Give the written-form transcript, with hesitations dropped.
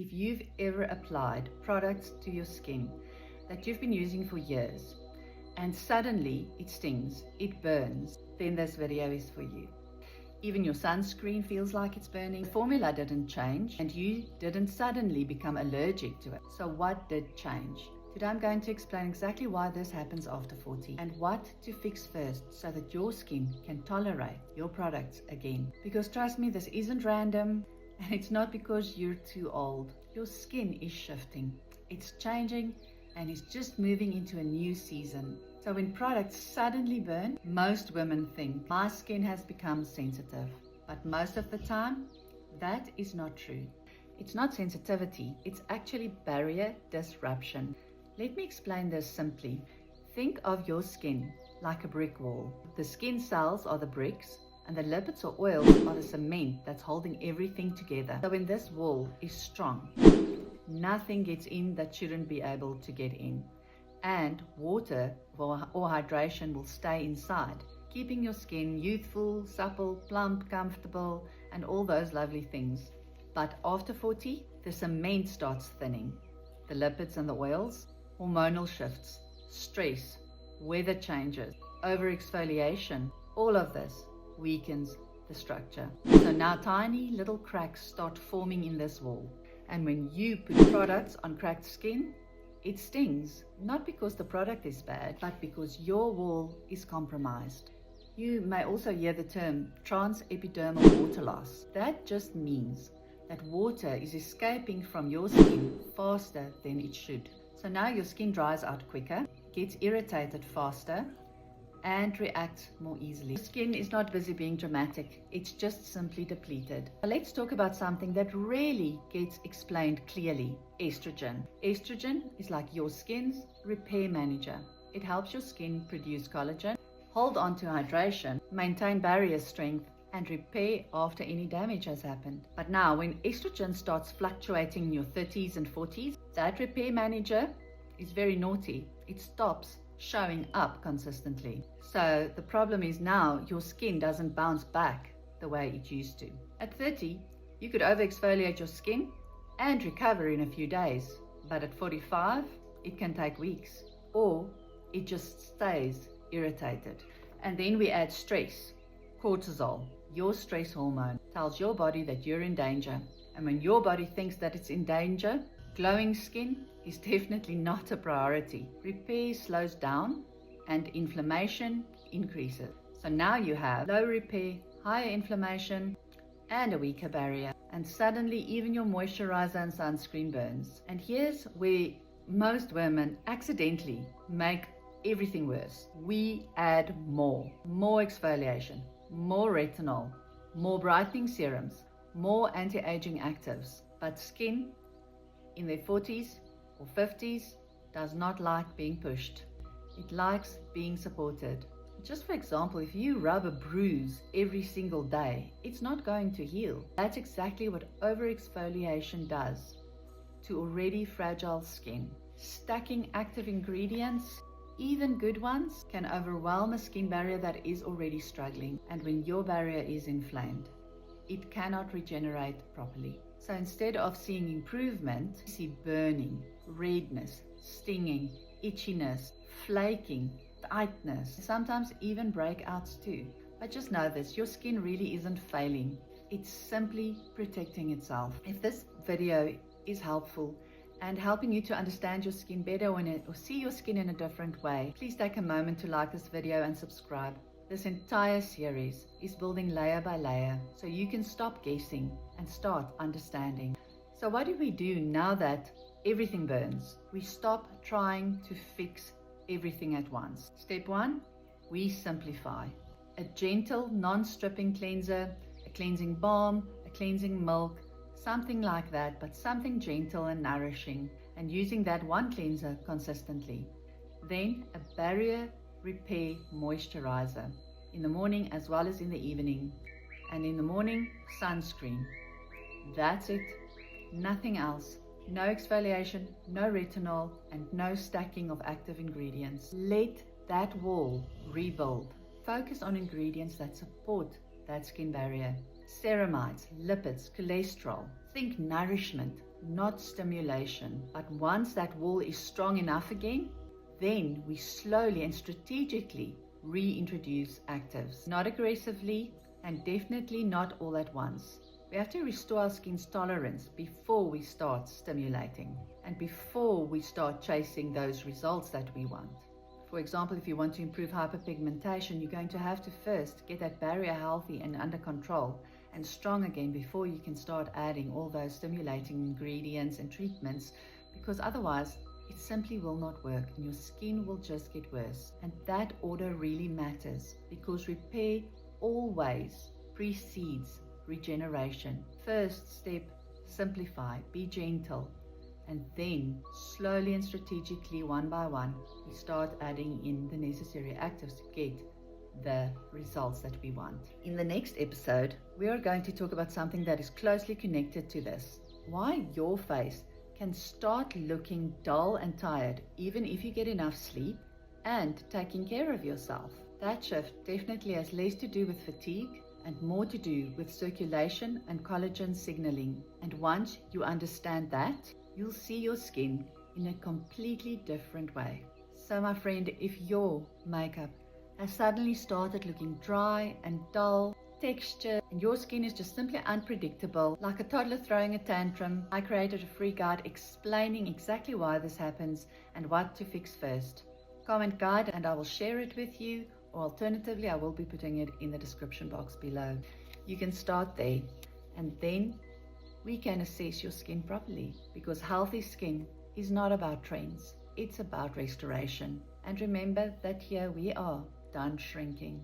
if you've ever applied products to your skin that you've been using for years and suddenly it stings, it burns, then this video is for you. Even your sunscreen feels like it's burning. The formula didn't change and you didn't suddenly become allergic to it. So what did change? Today I'm going to explain exactly why this happens after 40 and what to fix first so that your skin can tolerate your products again. Because trust me, this isn't random and it's not because you're too old. Your skin is shifting, it's changing, and it's just moving into a new season. So when products suddenly burn, most women think my skin has become sensitive. But most of the time, that is not true. It's not sensitivity, it's actually barrier disruption. Let me explain this simply. Think of your skin like a brick wall. The skin cells are the bricks, and the lipids or oils are the cement that's holding everything together. So when this wall is strong, nothing gets in that shouldn't be able to get in. And water or hydration will stay inside, keeping your skin youthful, supple, plump, comfortable, and all those lovely things. But after 40, the cement starts thinning. The lipids and the oils, hormonal shifts, stress, weather changes, over-exfoliation, all of this weakens the structure. So now tiny little cracks start forming in this wall. And when you put products on cracked skin, it stings, not because the product is bad, but because your wall is compromised. You may also hear the term transepidermal water loss. That just means that water is escaping from your skin faster than it should. So now your skin dries out quicker, gets irritated faster, and reacts more easily. Skin is not busy being dramatic, it's just simply depleted. Now let's talk about something that rarely gets explained clearly: estrogen. Estrogen is like your skin's repair manager. It helps your skin produce collagen, hold on to hydration, maintain barrier strength, and repair after any damage has happened. But now when estrogen starts fluctuating in your 30s and 40s, that repair manager is very naughty. It stops showing up consistently. So the problem is now your skin doesn't bounce back the way it used to. At 30, you could over-exfoliate your skin and recover in a few days. But at 45, it can take weeks, or it just stays irritated. And then we add stress. Cortisol, your stress hormone, tells your body that you're in danger. And when your body thinks that it's in danger, glowing skin is definitely not a priority. Repair slows down and inflammation increases. So now you have low repair, higher inflammation, and a weaker barrier. And suddenly even your moisturizer and sunscreen burns. And here's where most women accidentally make everything worse. We add more exfoliation, more retinol, more brightening serums, more anti-aging actives. But skin in their 40s or 50s does not like being pushed. It likes being supported. Just for example, if you rub a bruise every single day, it's not going to heal. That's exactly what over-exfoliation does to already fragile skin. Stacking active ingredients, even good ones, can overwhelm a skin barrier that is already struggling. And when your barrier is inflamed, it cannot regenerate properly. So instead of seeing improvement, you see burning, redness, stinging, itchiness, flaking, tightness, sometimes even breakouts too. But just know this, your skin really isn't failing. It's simply protecting itself. If this video is helpful and helping you to understand your skin better or see your skin in a different way, please take a moment to like this video and subscribe. This entire series is building layer by layer so you can stop guessing and start understanding. So what do we do now that everything burns? We stop trying to fix everything at once. Step 1, we simplify. A gentle, non-stripping cleanser, a cleansing balm, a cleansing milk, something like that, but something gentle and nourishing, and using that one cleanser consistently. Then a barrier repair moisturizer in the morning as well as in the evening. And in the morning, sunscreen. That's it. Nothing else. No exfoliation, no retinol, and no stacking of active ingredients. Let that wall rebuild. Focus on ingredients that support that skin barrier. Ceramides, lipids, cholesterol. Think nourishment, not stimulation. But once that wall is strong enough again, then we slowly and strategically reintroduce actives. Not aggressively, and definitely not all at once. We have to restore our skin's tolerance before we start stimulating and before we start chasing those results that we want. For example, if you want to improve hyperpigmentation, you're going to have to first get that barrier healthy and under control and strong again before you can start adding all those stimulating ingredients and treatments, because otherwise it simply will not work and your skin will just get worse. And that order really matters, because repair always precedes regeneration. First step, simplify, be gentle, and then slowly and strategically, one by one, we start adding in the necessary actives to get the results that we want. In the next episode, we are going to talk about something that is closely connected to this: why your face can start looking dull and tired even if you get enough sleep and taking care of yourself. That shift definitely has less to do with fatigue and more to do with circulation and collagen signaling. And once you understand that, you'll see your skin in a completely different way. So my friend, if your makeup has suddenly started looking dry and dull, texture, and your skin is just simply unpredictable, like a toddler throwing a tantrum, I created a free guide explaining exactly why this happens and what to fix first. Comment guide and I will share it with you, or alternatively I will be putting it in the description box below. You can start there, and then we can assess your skin properly, because healthy skin is not about trends, it's about restoration. And remember that here we are done shrinking.